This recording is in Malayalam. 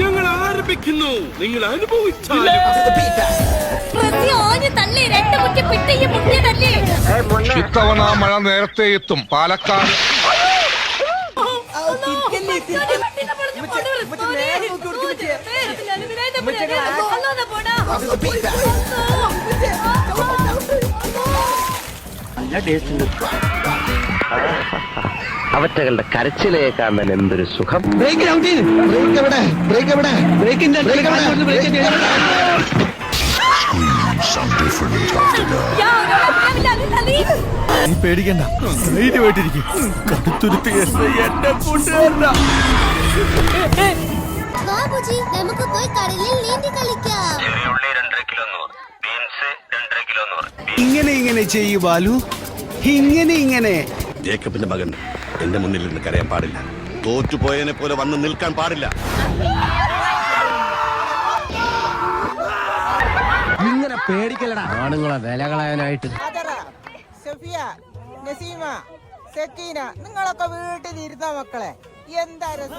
ഞങ്ങൾ ആരംഭിക്കുന്നു. നിങ്ങൾ അനുഭവിച്ചാലും ഇത്തവണ മഴ നേരത്തെ എത്തും. പാലക്കാട് അവറ്റകളുടെ കരച്ചിലേക്കാണ് എന്തൊരു സുഖം. നീ പേടിക്കണ്ട, ധൈര്യമായിട്ടിരിക്കും. കടുത്തുരുത്ത് എന്റെ കൂട്ടുകാരനാ. നമുക്ക് പോയി കടലിൽ നീന്തി കളിക്കാം. ഇങ്ങനെ ചെയ്യൂ ബാലു, ഇങ്ങനെ. ജേക്കബിന്റെ മകൻ എന്റെ മുന്നിൽ നിന്ന് കരയാൻ പാടില്ല. തോറ്റുപോയതിനെ പോലെ വന്ന് നിൽക്കാൻ പാടില്ല. ഇങ്ങനെ പേടിക്കലടാ ആണുങ്ങളെ വില കളയാനായിട്ട്. സഫിയ, നസീമ, സക്കീന, നിങ്ങളൊക്കെ വീട്ടിലിരുന്ന മക്കളെ എന്താ രസം.